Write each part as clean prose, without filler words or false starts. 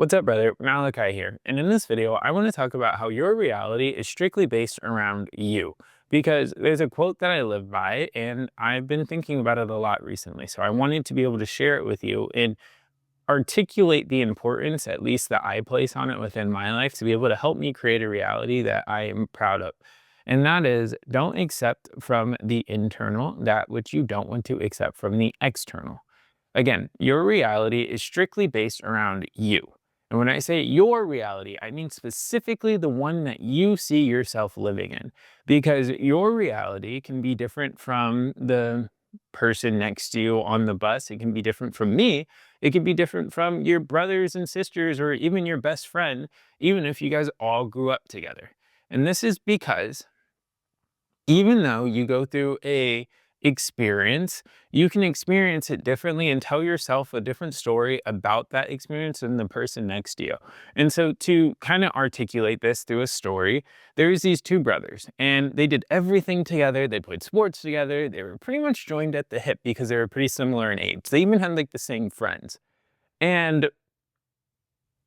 What's up, brother? Malachi here. And in this video, I want to talk about how your reality is strictly based around you. Because there's a quote that I live by, and I've been thinking about it a lot recently. So I wanted to be able to share it with you and articulate the importance, at least that I place on it within my life, to be able to help me create a reality that I am proud of. And that is, don't accept from the internal that which you don't want to accept from the external. Again, your reality is strictly based around you. And when I say your reality, I mean specifically the one that you see yourself living in. Because your reality can be different from the person next to you on the bus. It can be different from me. It can be different from your brothers and sisters or even your best friend, even if you guys all grew up together. And this is because even though you go through a experience, you can experience it differently and tell yourself a different story about that experience than the person next to you. And so to kind of articulate this through a story, there's these two brothers and they did everything together. They played sports together. They were pretty much joined at the hip because they were pretty similar in age. They even had like the same friends. And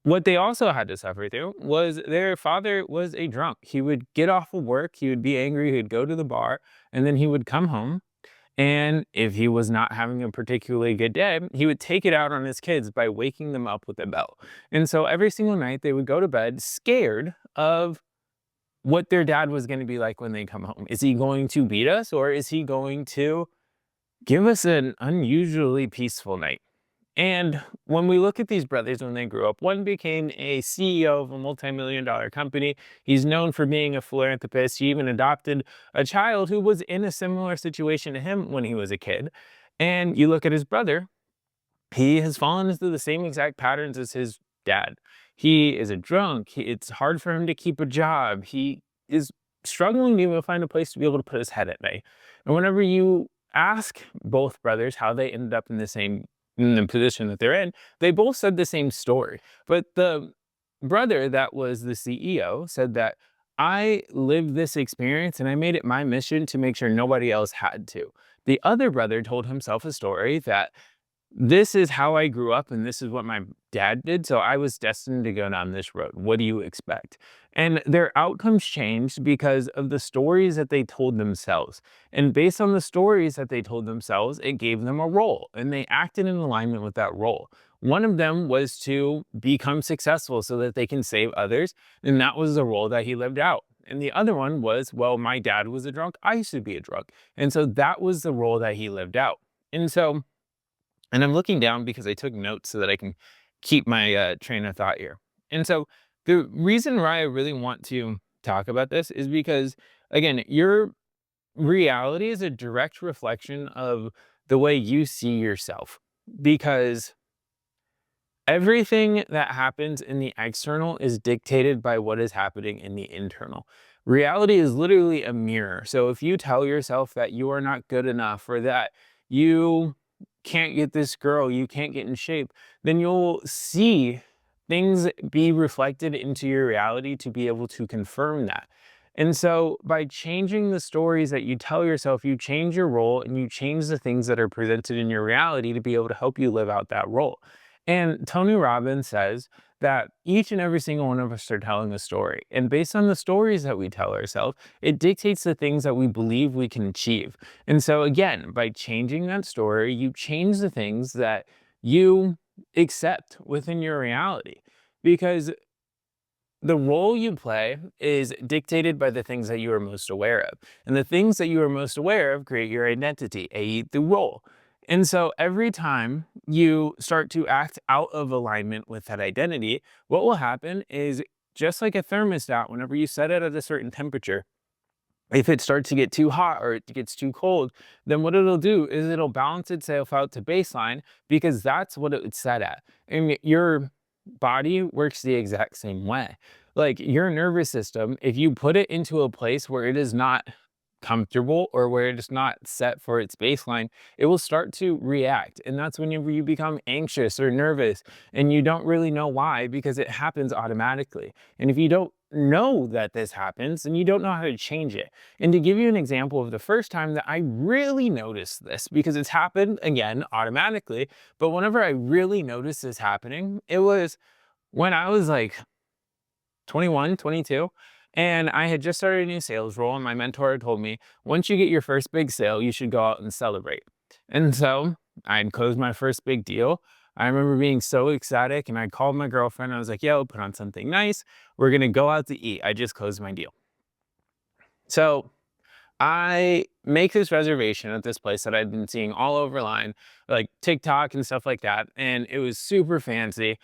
what they also had to suffer through was their father was a drunk. He would get off of work, he would be angry, he'd go to the bar, and then he would come home. And if he was not having a particularly good day, he would take it out on his kids by waking them up with a bell. And so every single night they would go to bed scared of what their dad was going to be like when they come home. Is he going to beat us or is he going to give us an unusually peaceful night? And when we look at these brothers when they grew up, one became a CEO of a multi-million dollar company. He's known for being a philanthropist. He even adopted a child who was in a similar situation to him when he was a kid. And you look at his brother, he has fallen into the same exact patterns as his dad. He is a drunk. It's hard for him to keep a job. He is struggling to even find a place to be able to put his head at night. And whenever you ask both brothers how they ended up in the position that they're in, they both said the same story. But the brother that was the CEO said that I lived this experience and I made it my mission to make sure nobody else had to. The other brother told himself a story that this is how I grew up and this is what my dad did. So I was destined to go down this road. What do you expect? And their outcomes changed because of the stories that they told themselves. And based on the stories that they told themselves, it gave them a role and they acted in alignment with that role. One of them was to become successful so that they can save others. And that was the role that he lived out. And the other one was, well, my dad was a drunk. I used to be a drunk. And so that was the role that he lived out. And so and I'm looking down because I took notes so that I can keep my train of thought here. And so the reason why I really want to talk about this is because, again, your reality is a direct reflection of the way you see yourself. Because everything that happens in the external is dictated by what is happening in the internal. Reality is literally a mirror. So if you tell yourself that you are not good enough or that you can't get this girl, you can't get in shape, then you'll see things be reflected into your reality to be able to confirm that. And so by changing the stories that you tell yourself, you change your role and you change the things that are presented in your reality to be able to help you live out that role. And Tony Robbins says that each and every single one of us are telling a story. And based on the stories that we tell ourselves, it dictates the things that we believe we can achieve. And so, again, by changing that story, you change the things that you accept within your reality. Because the role you play is dictated by the things that you are most aware of. And the things that you are most aware of create your identity, a the role. And so every time you start to act out of alignment with that identity, what will happen is just like a thermostat, whenever you set it at a certain temperature, if it starts to get too hot or it gets too cold, then what it'll do is it'll balance itself out to baseline because that's what it's set at. And your body works the exact same way. Like your nervous system, if you put it into a place where it is not comfortable or where it is not set for its baseline, it will start to react. And that's whenever you become anxious or nervous and you don't really know why because it happens automatically. And if you don't know that this happens, then you don't know how to change it. And to give you an example of the first time that I really noticed this, because it's happened again automatically, but whenever I really noticed this happening, it was when I was like 21, 22, and I had just started a new sales role, and my mentor had told me, once you get your first big sale, you should go out and celebrate. And so I'd closed my first big deal. I remember being so ecstatic, and I called my girlfriend. I was like, yo, put on something nice. We're going to go out to eat. I just closed my deal. So I make this reservation at this place that I'd been seeing all over line, like TikTok and stuff like that. And it was super fancy,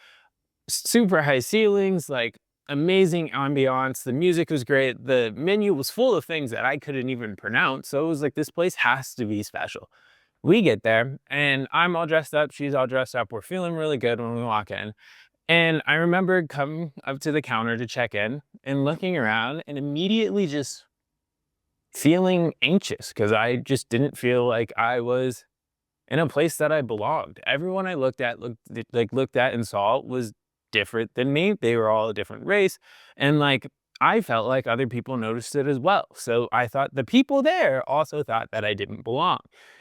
super high ceilings, like amazing ambiance. The music was great. The menu was full of things that I couldn't even pronounce. So it was like, this place has to be special. We get there and I'm all dressed up. She's all dressed up. We're feeling really good when we walk in. And I remember coming up to the counter to check in and looking around and immediately just feeling anxious because I just didn't feel like I was in a place that I belonged. Everyone I looked at and saw was different than me. They were all a different race. And like I felt like other people noticed it as well. So I thought the people there also thought that I didn't belong.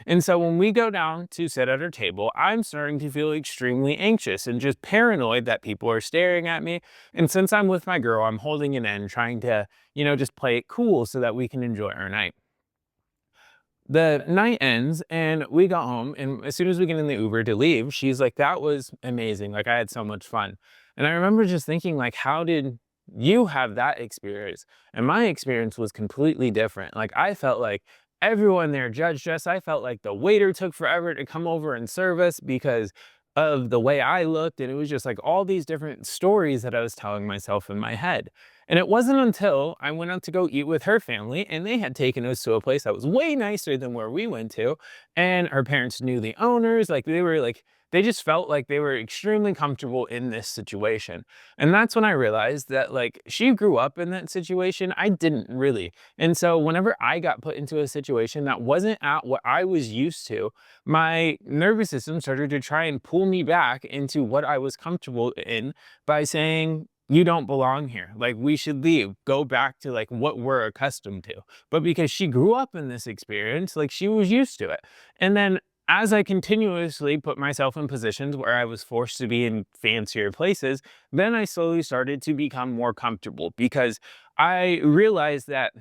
And so when we go down to sit at our table, I'm starting to feel extremely anxious and just paranoid that people are staring at me. And since I'm with my girl, I'm holding it in, trying to, just play it cool so that we can enjoy our night. The night ends and we got home, and as soon as we get in the Uber to leave, she's like, that was amazing. Like I had so much fun. And I remember just thinking like, how did you have that experience? And my experience was completely different. Like I felt like everyone there judged us. I felt like the waiter took forever to come over and serve us because of the way I looked. And it was just like all these different stories that I was telling myself in my head. And it wasn't until I went out to go eat with her family, and they had taken us to a place that was way nicer than where we went to. And her parents knew the owners, they just felt like they were extremely comfortable in this situation. And that's when I realized that like she grew up in that situation. I didn't really. And so whenever I got put into a situation that wasn't at what I was used to, my nervous system started to try and pull me back into what I was comfortable in by saying, you don't belong here. Like we should leave, go back to like what we're accustomed to. But because she grew up in this experience, like she was used to it. And then as I continuously put myself in positions where I was forced to be in fancier places, then I slowly started to become more comfortable because I realized that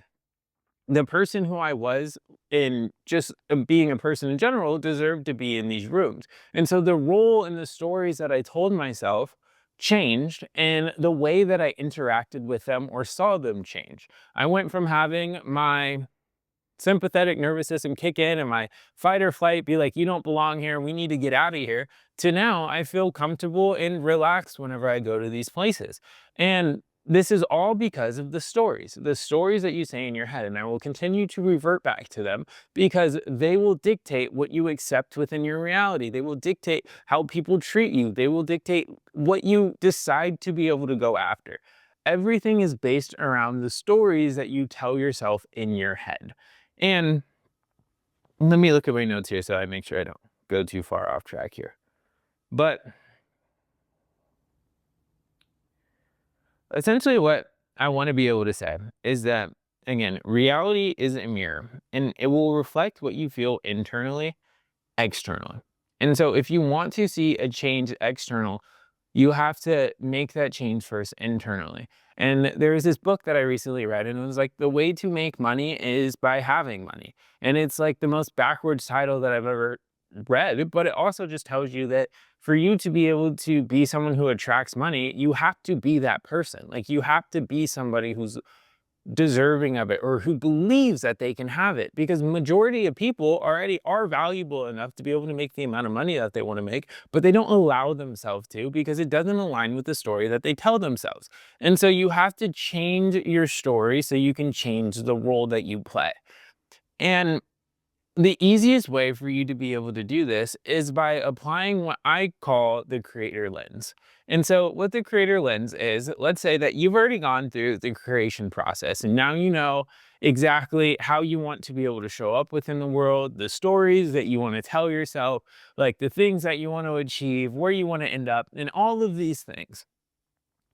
the person who I was in just being a person in general deserved to be in these rooms. And so the role and the stories that I told myself changed, and the way that I interacted with them or saw them change. I went from having my sympathetic nervous system kick in and my fight or flight be like, you don't belong here, we need to get out of here, to now I feel comfortable and relaxed whenever I go to these places. And this is all because of the stories that you say in your head. And I will continue to revert back to them because they will dictate what you accept within your reality. They will dictate how people treat you. They will dictate what you decide to be able to go after. Everything is based around the stories that you tell yourself in your head. And let me look at my notes here so I make sure I don't go too far off track here. But essentially, what I want to be able to say is that, again, reality is a mirror and it will reflect what you feel internally, externally. And so, if you want to see a change external, you have to make that change first internally. And there was this book that I recently read, and it was like, the way to make money is by having money. And it's like the most backwards title that I've ever read, but it also just tells you that for you to be able to be someone who attracts money, you have to be that person. Like you have to be somebody who's deserving of it or who believes that they can have it, because majority of people already are valuable enough to be able to make the amount of money that they want to make, but they don't allow themselves to because it doesn't align with the story that they tell themselves. And so you have to change your story so you can change the role that you play. And the easiest way for you to be able to do this is by applying what I call the creator lens. And so what the creator lens is, let's say that you've already gone through the creation process and now you know exactly how you want to be able to show up within the world, the stories that you want to tell yourself, like the things that you want to achieve, where you want to end up, and all of these things.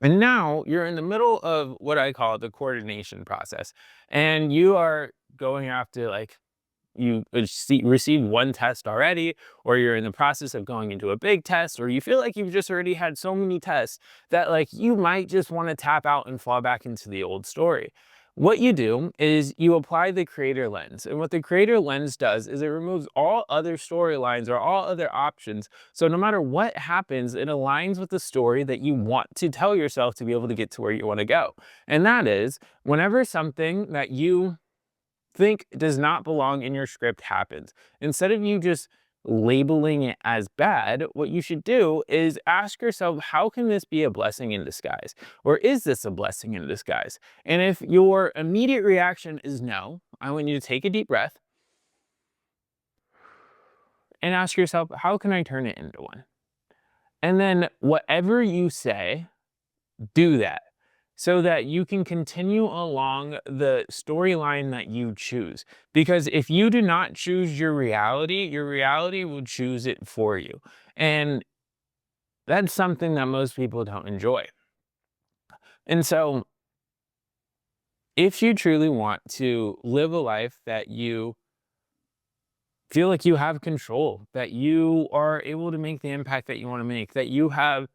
And now you're in the middle of what I call the coordination process. And you are going after like received one test already, or you're in the process of going into a big test, or you feel like you've just already had so many tests that like you might just want to tap out and fall back into the old story. What you do is you apply the creator lens. And what the creator lens does is it removes all other storylines or all other options. So no matter what happens, it aligns with the story that you want to tell yourself to be able to get to where you want to go. And that is whenever something that you think does not belong in your script happens, instead of you just labeling it as bad, what you should do is ask yourself, how can this be a blessing in disguise? Or is this a blessing in disguise? And if your immediate reaction is no, I want you to take a deep breath and ask yourself, how can I turn it into one? And then whatever you say, do that so that you can continue along the storyline that you choose. Because if you do not choose your reality will choose it for you. And that's something that most people don't enjoy. And so if you truly want to live a life that you feel like you have control, that you are able to make the impact that you want to make, that you have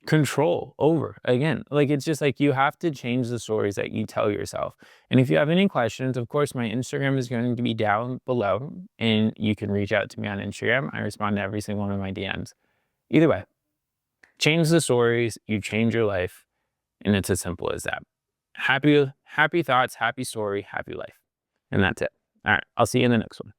control over, again, like it's just like you have to change the stories that you tell yourself. And if you have any questions, of course my Instagram is going to be down below and you can reach out to me on Instagram. I respond to every single one of my DMs. Either way, change the stories, you change your life, and it's as simple as that. Happy thoughts, happy story, happy life. And that's it. All right, I'll see you in the next one.